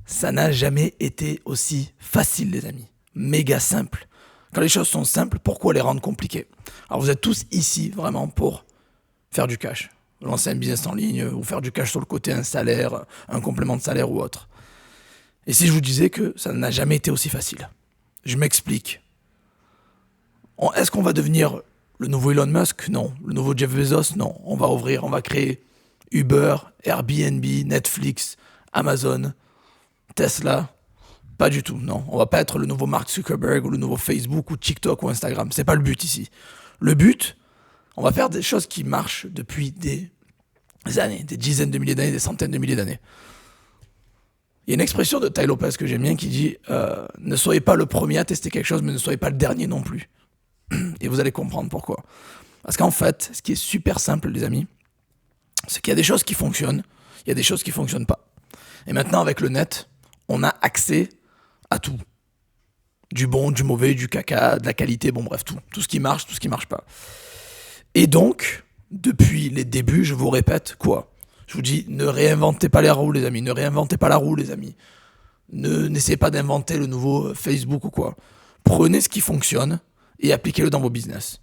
Ça n'a jamais été aussi facile, les amis. Méga simple. Quand les choses sont simples, pourquoi les rendre compliquées? Alors vous êtes tous ici vraiment pour faire du cash. Lancer un business en ligne ou faire du cash sur le côté, un salaire, un complément de salaire ou autre. Et si je vous disais que ça n'a jamais été aussi facile? Je m'explique. Est-ce qu'on va devenir le nouveau Elon Musk? Non. Le nouveau Jeff Bezos? Non. On va créer Uber, Airbnb, Netflix, Amazon, Tesla? Pas du tout, non. On va pas être le nouveau Mark Zuckerberg ou le nouveau Facebook ou TikTok ou Instagram. C'est pas le but ici. Le but, on va faire des choses qui marchent depuis des années, des dizaines de milliers d'années, des centaines de milliers d'années. Il y a une expression de Tai Lopez que j'aime bien qui dit ne soyez pas le premier à tester quelque chose, mais ne soyez pas le dernier non plus. Et vous allez comprendre pourquoi. Parce qu'en fait, ce qui est super simple, les amis, c'est qu'il y a des choses qui fonctionnent, il y a des choses qui fonctionnent pas. Et maintenant, avec le net, on a accès à tout. Du bon, du mauvais, du caca, de la qualité, bon bref, tout. Tout ce qui marche, tout ce qui marche pas. Et donc, depuis les débuts, je vous répète quoi? Je vous dis, ne réinventez pas les roues, les amis. Ne réinventez pas la roue, les amis. N'essayez pas d'inventer le nouveau Facebook ou quoi. Prenez ce qui fonctionne et appliquez-le dans vos business.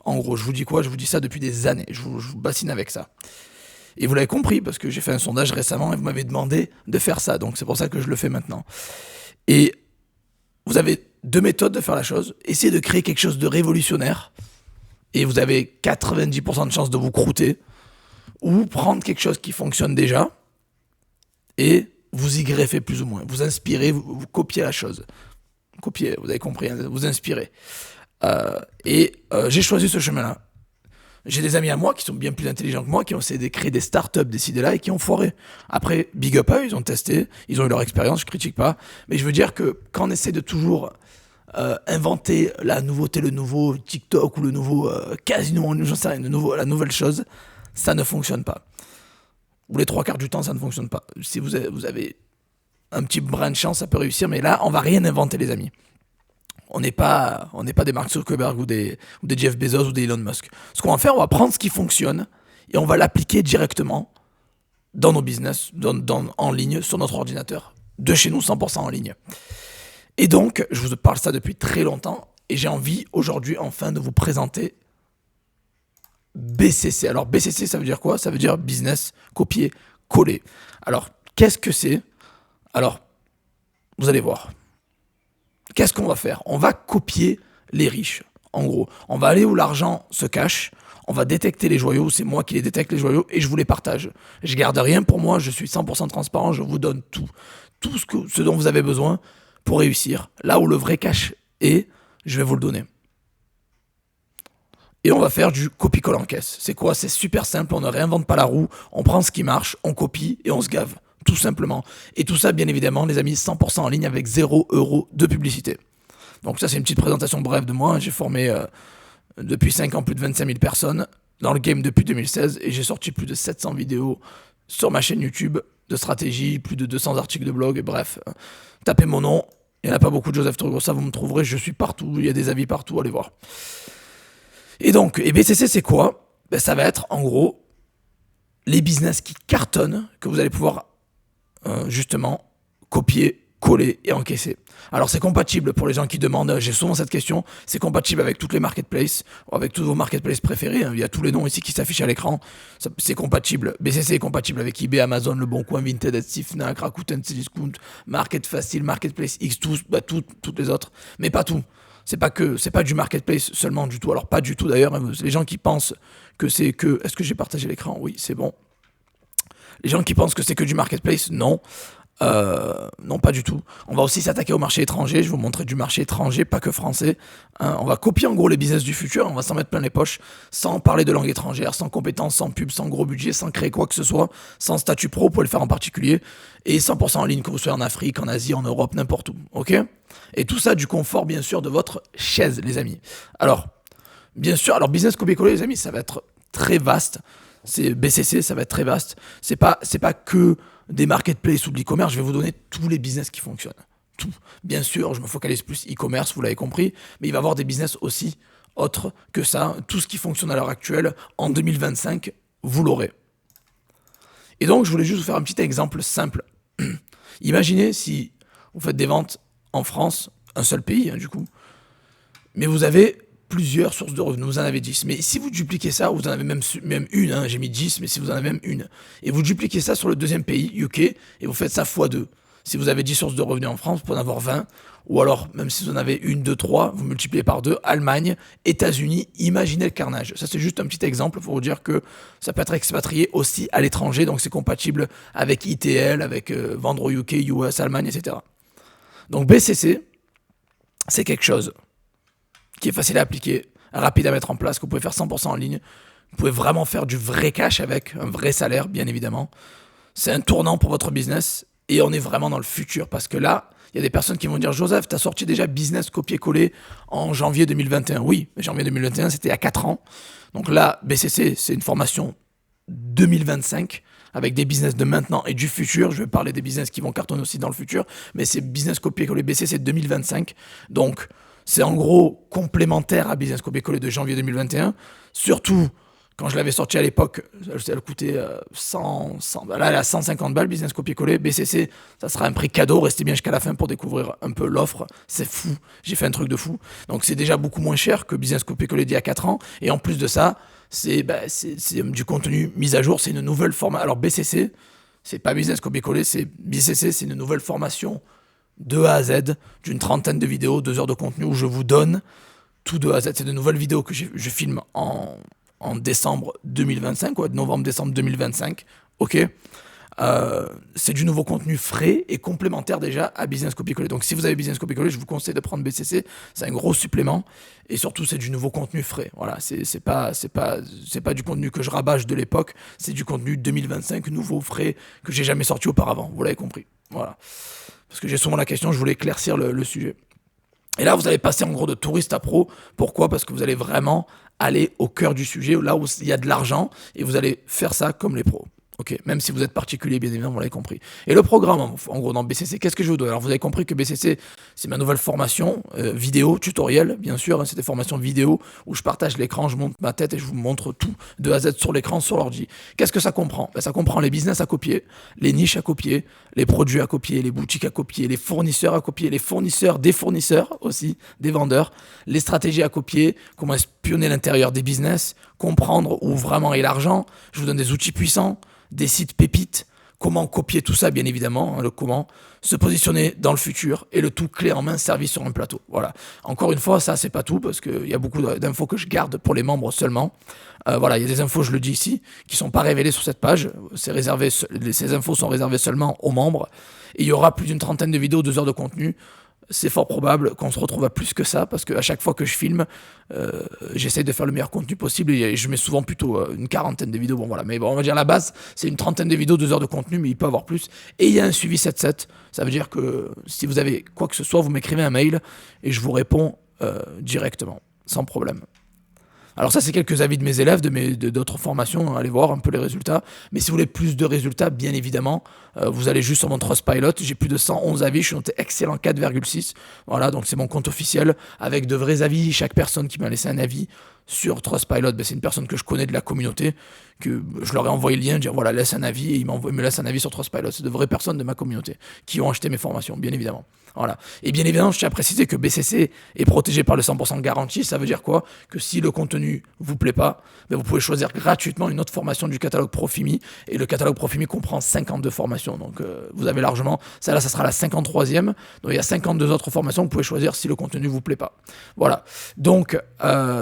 En gros, je vous dis quoi? Je vous dis ça depuis des années. Je vous bassine avec ça. Et vous l'avez compris, parce que j'ai fait un sondage récemment et vous m'avez demandé de faire ça. Donc c'est pour ça que je le fais maintenant. Et vous avez deux méthodes de faire la chose. Essayez de créer quelque chose de révolutionnaire et vous avez 90% de chances de vous croûter. Ou prendre quelque chose qui fonctionne déjà et vous y greffez plus ou moins. Vous inspirez, vous copiez la chose. Copiez, vous avez compris, hein, vous inspirez. J'ai choisi ce chemin-là. J'ai des amis à moi qui sont bien plus intelligents que moi, qui ont essayé de créer des startups, des idées-là, et qui ont foiré. Après, big up à eux, ils ont testé, ils ont eu leur expérience, je critique pas. Mais je veux dire que quand on essaie de toujours inventer la nouveauté, le nouveau TikTok ou le nouveau casino, j'en sais rien, la nouvelle chose, ça ne fonctionne pas. Ou les trois quarts du temps, ça ne fonctionne pas. Si vous avez un petit brin de chance, ça peut réussir, mais là, on va rien inventer, les amis. On n'est pas des Mark Zuckerberg ou des Jeff Bezos ou des Elon Musk. Ce qu'on va faire, on va prendre ce qui fonctionne et on va l'appliquer directement dans nos business, en ligne, sur notre ordinateur. De chez nous, 100% en ligne. Et donc, je vous parle ça depuis très longtemps et j'ai envie aujourd'hui enfin de vous présenter BCC. Alors BCC, ça veut dire quoi? Ça veut dire business, copier, coller. Alors, qu'est-ce que c'est? Alors, vous allez voir. Qu'est-ce qu'on va faire? On va copier les riches. En gros, on va aller où l'argent se cache, on va détecter les joyaux, c'est moi qui les détecte les joyaux et je vous les partage. Je garde rien pour moi, je suis 100% transparent, je vous donne tout. Tout ce dont vous avez besoin pour réussir. Là où le vrai cash est, je vais vous le donner. Et on va faire du copie-colle en caisse. C'est quoi? C'est super simple, on ne réinvente pas la roue, on prend ce qui marche, on copie et on se gave. Tout simplement. Et tout ça, bien évidemment, les amis, 100% en ligne avec 0 € de publicité. Donc ça, c'est une petite présentation brève de moi. J'ai formé depuis 5 ans plus de 25 000 personnes dans le game depuis 2016 et j'ai sorti plus de 700 vidéos sur ma chaîne YouTube de stratégie, plus de 200 articles de blog, et bref. Tapez mon nom, il n'y en a pas beaucoup de Joseph Torregrossa, vous me trouverez, je suis partout, il y a des avis partout, allez voir. Et donc, et BCC, c'est quoi? Ça va être, en gros, les business qui cartonnent, que vous allez pouvoir justement copier, coller et encaisser. Alors c'est compatible pour les gens qui demandent, j'ai souvent cette question, c'est compatible avec toutes les marketplaces, ou avec tous vos marketplaces préférés, il y a tous les noms ici qui s'affichent à l'écran, c'est compatible. BCC est compatible avec eBay, Amazon, Le Bon Coin, Vinted, Etsy, Fnac, Rakuten, Cdiscount, Market Facile, Marketplace X, toutes les autres, mais pas tout. C'est pas du marketplace seulement du tout. Alors pas du tout d'ailleurs, les gens qui pensent que c'est que, est-ce que j'ai partagé l'écran? Oui, c'est bon. Les gens qui pensent que c'est que du marketplace, non. Non, pas du tout. On va aussi s'attaquer au marché étranger. Je vais vous montrer du marché étranger, pas que français. On va copier en gros les business du futur. On va s'en mettre plein les poches, sans parler de langue étrangère, sans compétences, sans pub, sans gros budget, sans créer quoi que ce soit, sans statut pro, vous pouvez le faire en particulier, et 100% en ligne, que vous soyez en Afrique, en Asie, en Europe, n'importe où. Ok? Et tout ça du confort, bien sûr, de votre chaise, les amis. Alors, bien sûr, business copier-coller, les amis, ça va être très vaste. C'est BCC, ça va être très vaste. C'est pas que des marketplaces ou de l'e-commerce. Je vais vous donner tous les business qui fonctionnent. Tout. Bien sûr, je me focalise plus e-commerce, vous l'avez compris, mais il va y avoir des business aussi autres que ça. Tout ce qui fonctionne à l'heure actuelle, en 2025, vous l'aurez. Et donc, je voulais juste vous faire un petit exemple simple. Imaginez si vous faites des ventes en France, un seul pays, du coup, mais vous avez plusieurs sources de revenus, vous en avez 10. Mais si vous dupliquez ça, vous en avez même une, j'ai mis 10, mais si vous en avez même une, et vous dupliquez ça sur le deuxième pays, UK, et vous faites ça x2. Si vous avez 10 sources de revenus en France, vous pouvez en avoir 20, ou alors, même si vous en avez une, deux, trois, vous multipliez par 2, Allemagne, États-Unis, imaginez le carnage. Ça, c'est juste un petit exemple pour vous dire que ça peut être expatrié aussi à l'étranger, donc c'est compatible avec ITL, avec vendre au UK, US, Allemagne, etc. Donc BCC, c'est quelque chose qui est facile à appliquer, rapide à mettre en place, que vous pouvez faire 100% en ligne. Vous pouvez vraiment faire du vrai cash avec un vrai salaire, bien évidemment. C'est un tournant pour votre business et on est vraiment dans le futur parce que là, il y a des personnes qui vont dire « Joseph, tu as sorti déjà Business copier-coller en janvier 2021 ». Oui, mais janvier 2021, c'était il y a 4 ans. Donc là, BCC, c'est une formation 2025 avec des business de maintenant et du futur. Je vais parler des business qui vont cartonner aussi dans le futur, mais c'est Business copier-coller BCC 2025. Donc, c'est en gros complémentaire à Business copier-coller de janvier 2021. Surtout, quand je l'avais sorti à l'époque, elle coûtait 100 là, elle est à 150 balles, Business copier-coller. BCC, ça sera un prix cadeau. Restez bien jusqu'à la fin pour découvrir un peu l'offre. C'est fou. J'ai fait un truc de fou. Donc, c'est déjà beaucoup moins cher que Business copier-coller d'il y a 4 ans. Et en plus de ça, c'est du contenu mis à jour. C'est une nouvelle formation. Alors, BCC, c'est pas Business copier-coller, c'est BCC, c'est une nouvelle formation de A à Z, d'une 30aine de vidéos, 2 heures de contenu où je vous donne tout de A à Z. C'est de nouvelles vidéos que je filme en décembre 2025, novembre-décembre 2025. Ok. C'est du nouveau contenu frais et complémentaire déjà à Business copier-coller. Donc si vous avez Business copier-coller, je vous conseille de prendre BCC. C'est un gros supplément et surtout c'est du nouveau contenu frais. Voilà, c'est pas du contenu que je rabâche de l'époque. C'est du contenu 2025 nouveau frais que j'ai jamais sorti auparavant. Vous l'avez compris. Voilà. Parce que j'ai souvent la question, je voulais éclaircir le sujet. Et là, vous allez passer en gros de touriste à pro. Pourquoi ? Parce que vous allez vraiment aller au cœur du sujet, là où il y a de l'argent, et vous allez faire ça comme les pros. Ok, même si vous êtes particulier, bien évidemment, vous l'avez compris. Et le programme, en gros, dans BCC, qu'est-ce que je vous donne ? Alors, vous avez compris que BCC, c'est ma nouvelle formation, vidéo, tutoriel, bien sûr. C'est des formations vidéo où je partage l'écran, je monte ma tête et je vous montre tout de A à Z sur l'écran, sur l'ordi. Qu'est-ce que ça comprend ? Ça comprend les business à copier, les niches à copier, les produits à copier, les boutiques à copier, les fournisseurs à copier, les fournisseurs des fournisseurs aussi, des vendeurs, les stratégies à copier, comment espionner l'intérieur des business, comprendre où vraiment est l'argent. Je vous donne des outils puissants, des sites pépites, comment copier tout ça, bien évidemment, le comment, se positionner dans le futur et le tout clé en main servi sur un plateau. Voilà. Encore une fois, ça, c'est pas tout parce qu'il y a beaucoup d'infos que je garde pour les membres seulement. Voilà, il y a des infos, je le dis ici, qui sont pas révélées sur cette page. Ces infos sont réservées seulement aux membres. Et il y aura plus d'une 30aine de vidéos, 2 heures de contenu. C'est fort probable qu'on se retrouve à plus que ça parce qu'à chaque fois que je filme, j'essaie de faire le meilleur contenu possible et je mets souvent plutôt une 40aine de vidéos. Bon voilà, mais bon, on va dire la base, c'est une 30aine de vidéos, 2 heures de contenu, mais il peut y avoir plus. Et il y a un suivi 7-7. Ça veut dire que si vous avez quoi que ce soit, vous m'écrivez un mail et je vous réponds directement, sans problème. Alors ça, c'est quelques avis de mes élèves, d'autres formations, allez voir un peu les résultats. Mais si vous voulez plus de résultats, bien évidemment, vous allez juste sur mon Trustpilot. J'ai plus de 111 avis, je suis noté excellent 4,6. Voilà, donc c'est mon compte officiel avec de vrais avis. Chaque personne qui m'a laissé un avis sur Trustpilot, c'est une personne que je connais de la communauté, que je leur ai envoyé le lien, dire voilà, laisse un avis, et ils me laissent un avis sur Trustpilot. C'est de vraies personnes de ma communauté qui ont acheté mes formations, bien évidemment. Voilà. Et bien évidemment, je tiens à préciser que BCC est protégé par le 100% garantie. Ça veut dire quoi ? Que si le contenu vous plaît pas, vous pouvez choisir gratuitement une autre formation du catalogue Profimi. Et le catalogue Profimi comprend 52 formations. Donc vous avez largement, ça sera la 53e. Donc il y a 52 autres formations que vous pouvez choisir si le contenu vous plaît pas. Voilà. Donc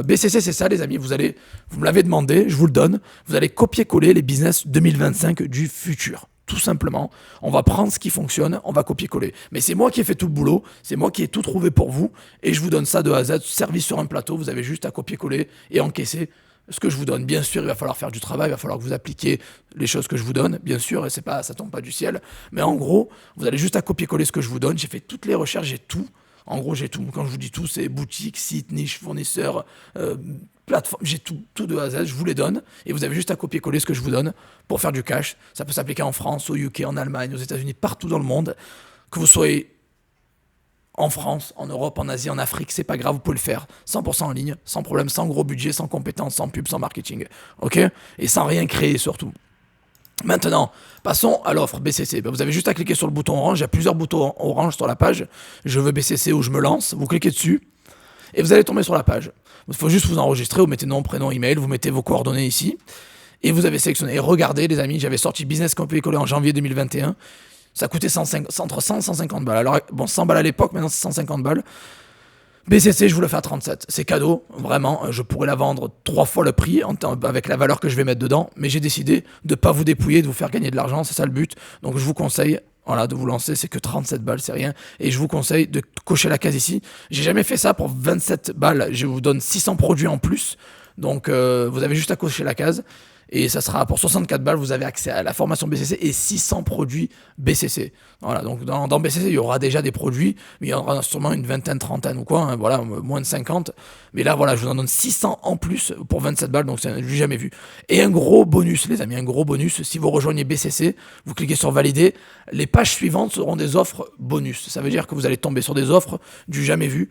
BCC, c'est ça les amis. Vous me l'avez demandé, je vous le donne. Vous allez copier-coller les business 2025 du futur. Tout simplement, on va prendre ce qui fonctionne, on va copier-coller. Mais c'est moi qui ai fait tout le boulot, c'est moi qui ai tout trouvé pour vous, et je vous donne ça de A à Z, servi sur un plateau, vous avez juste à copier-coller et encaisser ce que je vous donne. Bien sûr, il va falloir faire du travail, il va falloir que vous appliquiez les choses que je vous donne, bien sûr, et ça tombe pas du ciel. Mais en gros, vous allez juste à copier-coller ce que je vous donne, j'ai fait toutes les recherches, j'ai tout. En gros, j'ai tout. Quand je vous dis tout, c'est boutique, site, niche, fournisseur, plateforme, j'ai tout de A à Z, je vous les donne et vous avez juste à copier-coller ce que je vous donne pour faire du cash. Ça peut s'appliquer en France, au UK, en Allemagne, aux États-Unis, partout dans le monde. Que vous soyez en France, en Europe, en Asie, en Afrique, c'est pas grave, vous pouvez le faire 100% en ligne, sans problème, sans gros budget, sans compétences, sans pub, sans marketing. Ok ? Et sans rien créer surtout. Maintenant, passons à l'offre BCC. Vous avez juste à cliquer sur le bouton orange. Il y a plusieurs boutons orange sur la page. Je veux BCC ou je me lance. Vous cliquez dessus et vous allez tomber sur la page. Il faut juste vous enregistrer. Vous mettez nom, prénom, email. Vous mettez vos coordonnées ici. Et vous avez sélectionné. Et regardez, les amis, j'avais sorti Business Copier-Coller en janvier 2021. Ça coûtait entre 100 et 150 balles. Alors, bon, 100 balles à l'époque, maintenant c'est 150 balles. BCC, je vous le fais à 37. C'est cadeau, vraiment. Je pourrais la vendre 3 fois le prix avec la valeur que je vais mettre dedans. Mais j'ai décidé de ne pas vous dépouiller, de vous faire gagner de l'argent. C'est ça le but. Donc je vous conseille de vous lancer. C'est que 37 balles, c'est rien. Et je vous conseille de cocher la case ici. J'ai jamais fait ça pour 27 balles. Je vous donne 600 produits en plus. Donc vous avez juste à cocher la case. Et ça sera pour 64 balles, vous avez accès à la formation BCC et 600 produits BCC. Voilà, donc dans BCC, il y aura déjà des produits, mais il y en aura sûrement une vingtaine, trentaine ou quoi, hein, voilà, moins de 50. Mais là, voilà, je vous en donne 600 en plus pour 27 balles, donc c'est jamais vu. Et un gros bonus, les amis, un gros bonus, si vous rejoignez BCC, vous cliquez sur valider, les pages suivantes seront des offres bonus. Ça veut dire que vous allez tomber sur des offres du jamais vu.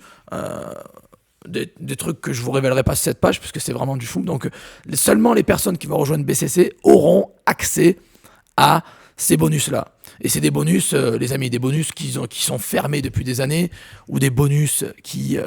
Des trucs que je vous révélerai pas sur cette page parce que c'est vraiment du fou. Donc seulement les personnes qui vont rejoindre BCC auront accès à ces bonus-là. Et c'est des bonus, les amis, des bonus qui sont fermés depuis des années ou des bonus qui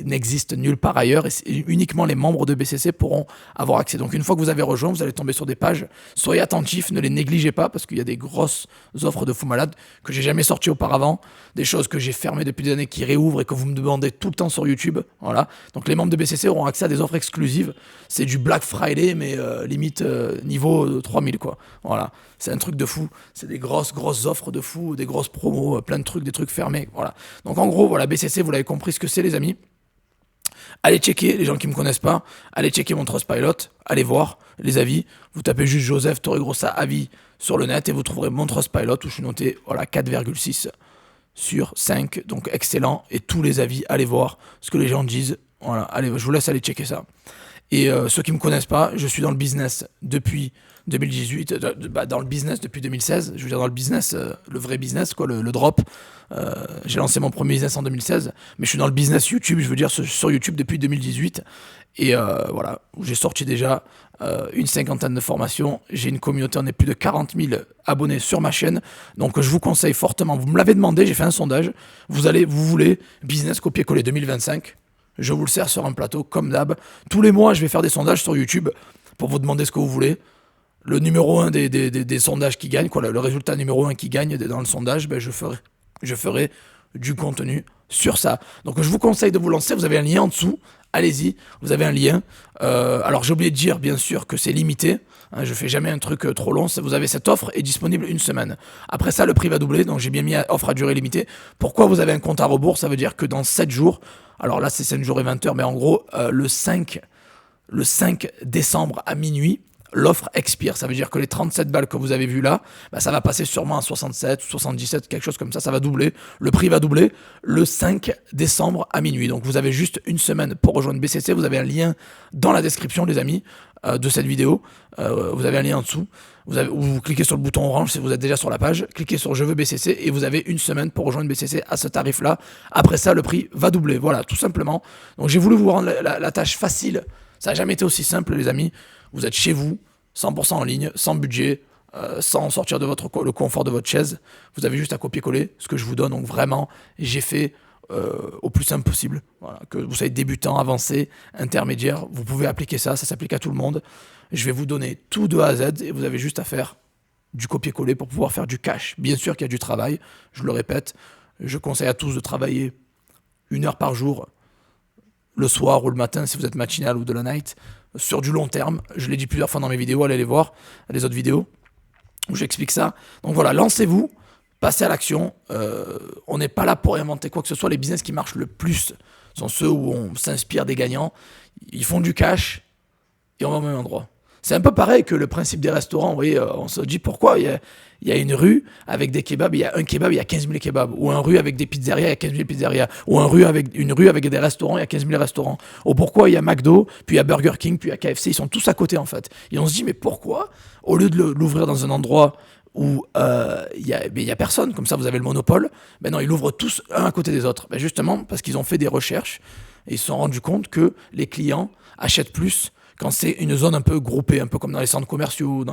n'existent nulle part ailleurs et uniquement les membres de BCC pourront avoir accès. Donc une fois que vous avez rejoint, vous allez tomber sur des pages. Soyez attentifs, ne les négligez pas parce qu'il y a des grosses offres de fous malades que j'ai jamais sorties auparavant, des choses que j'ai fermées depuis des années qui réouvrent et que vous me demandez tout le temps sur YouTube. Voilà. Donc les membres de BCC auront accès à des offres exclusives. C'est du Black Friday mais limite niveau 3000 quoi. Voilà. C'est un truc de fou. C'est des grosses offres de fou, des grosses promos, plein de trucs, des trucs fermés. Voilà. Donc en gros, voilà, BCC, vous l'avez compris ce que c'est, les amis. Allez checker, les gens qui ne me connaissent pas, allez checker mon Trustpilot, allez voir les avis. Vous tapez juste Joseph Torregrossa avis sur le net et vous trouverez mon Trustpilot où je suis noté 4,6 sur 5. Donc excellent. Et tous les avis, allez voir ce que les gens disent. Voilà, allez, je vous laisse aller checker ça. Et ceux qui ne me connaissent pas, je suis dans le business depuis 2018, dans le business depuis 2016, je veux dire dans le business, le vrai business, quoi, le drop. J'ai lancé mon premier business en 2016, mais je suis dans le business YouTube, je veux dire sur YouTube depuis 2018. Et voilà, où j'ai sorti déjà une cinquantaine de formations. J'ai une communauté, on est plus de 40 000 abonnés sur ma chaîne. Donc je vous conseille fortement, vous me l'avez demandé, j'ai fait un sondage. Vous voulez business copier-coller 2025 ? Je vous le sers sur un plateau, comme d'hab. Tous les mois, je vais faire des sondages sur YouTube pour vous demander ce que vous voulez. Le numéro 1 des sondages qui gagne, quoi, le résultat numéro 1 qui gagne dans le sondage, ben je ferai du contenu sur ça. Donc je vous conseille de vous lancer, vous avez un lien en dessous, allez-y, vous avez un lien. Alors j'ai oublié de dire bien sûr que c'est limité, hein, je fais jamais un truc trop long, vous avez cette offre est disponible une semaine. Après ça le prix va doubler, donc j'ai bien mis offre à durée limitée. Pourquoi vous avez un compte à rebours? Ça veut dire que dans 7 jours, alors là c'est 7 jours et 20 heures, mais en gros le 5 décembre à minuit, l'offre expire. Ça veut dire que les 37 balles que vous avez vues là, ça va passer sûrement à 67, 77, quelque chose comme ça. Ça va doubler. Le prix va doubler le 5 décembre à minuit. Donc vous avez juste une semaine pour rejoindre BCC. Vous avez un lien dans la description, les amis, de cette vidéo. Vous avez un lien en dessous. Vous cliquez sur le bouton orange si vous êtes déjà sur la page. Cliquez sur Je veux BCC et vous avez une semaine pour rejoindre BCC à ce tarif-là. Après ça, le prix va doubler. Voilà, tout simplement. Donc j'ai voulu vous rendre la tâche facile. Ça n'a jamais été aussi simple, les amis. Vous êtes chez vous, 100% en ligne, sans budget, sans sortir de le confort de votre chaise. Vous avez juste à copier-coller ce que je vous donne. Donc vraiment, j'ai fait au plus simple possible. Voilà, que vous soyez débutant, avancé, intermédiaire, vous pouvez appliquer ça s'applique à tout le monde. Je vais vous donner tout de A à Z et vous avez juste à faire du copier-coller pour pouvoir faire du cash. Bien sûr qu'il y a du travail, je le répète. Je conseille à tous de travailler 1 heure par jour, le soir ou le matin si vous êtes matinal ou de la night, sur du long terme. Je l'ai dit plusieurs fois dans mes vidéos, allez les voir, les autres vidéos où j'explique ça. Donc voilà, lancez-vous, passez à l'action. On n'est pas là pour inventer quoi que ce soit. Les business qui marchent le plus sont ceux où on s'inspire des gagnants. Ils font du cash et on va au même endroit. C'est un peu pareil que le principe des restaurants. Vous voyez, on se dit pourquoi il y a une rue avec des kebabs, il y a un kebab, il y a 15 000 kebabs. Ou une rue avec des pizzerias, il y a 15 000 pizzerias. Ou une rue avec des restaurants, il y a 15 000 restaurants. Ou pourquoi il y a McDo, puis il y a Burger King, puis il y a KFC. Ils sont tous à côté en fait. Et on se dit mais pourquoi, au lieu de l'ouvrir dans un endroit où il y a personne, comme ça vous avez le monopole, ben non, ils l'ouvrent tous un à côté des autres. Ben justement parce qu'ils ont fait des recherches et ils se sont rendus compte que les clients achètent plus quand c'est une zone un peu groupée, un peu comme dans les centres commerciaux,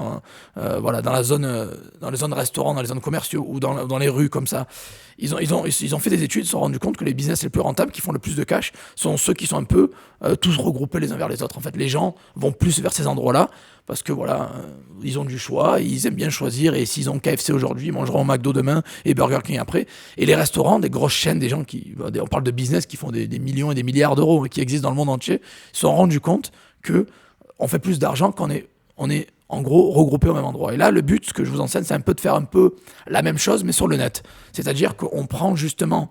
voilà, dans les zones restaurants, dans les zones commerciaux ou dans les rues comme ça. Ils ont fait des études, ils se sont rendus compte que les business les plus rentables, qui font le plus de cash, sont ceux qui sont un peu tous regroupés les uns vers les autres. En fait, les gens vont plus vers ces endroits-là parce que voilà, ils ont du choix, ils aiment bien choisir, et s'ils ont KFC aujourd'hui, ils mangeront au McDo demain et Burger King après. Et les restaurants, des grosses chaînes, des gens on parle de business qui font des millions et des milliards d'euros et qui existent dans le monde entier, se sont rendus compte que on fait plus d'argent quand on est en gros regroupé au même endroit. Et là, le but, ce que je vous enseigne, c'est un peu de faire un peu la même chose, mais sur le net. C'est-à-dire qu'on prend justement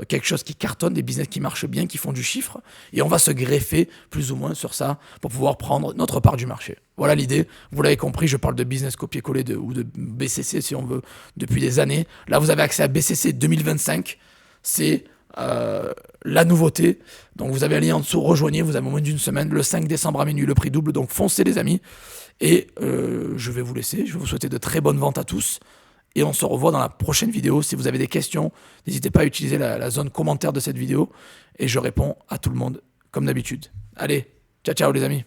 quelque chose qui cartonne, des business qui marchent bien, qui font du chiffre, et on va se greffer plus ou moins sur ça pour pouvoir prendre notre part du marché. Voilà l'idée, vous l'avez compris, je parle de business copier-coller ou de BCC si on veut, depuis des années. Là, vous avez accès à BCC 2025, c'est la nouveauté. Donc vous avez un lien en dessous, rejoignez, vous avez moins d'une semaine, le 5 décembre à minuit, le prix double, donc foncez les amis. Et je vais vous laisser, je vais vous souhaiter de très bonnes ventes à tous. Et on se revoit dans la prochaine vidéo. Si vous avez des questions, n'hésitez pas à utiliser la zone commentaire de cette vidéo. Et je réponds à tout le monde comme d'habitude. Allez, ciao ciao les amis.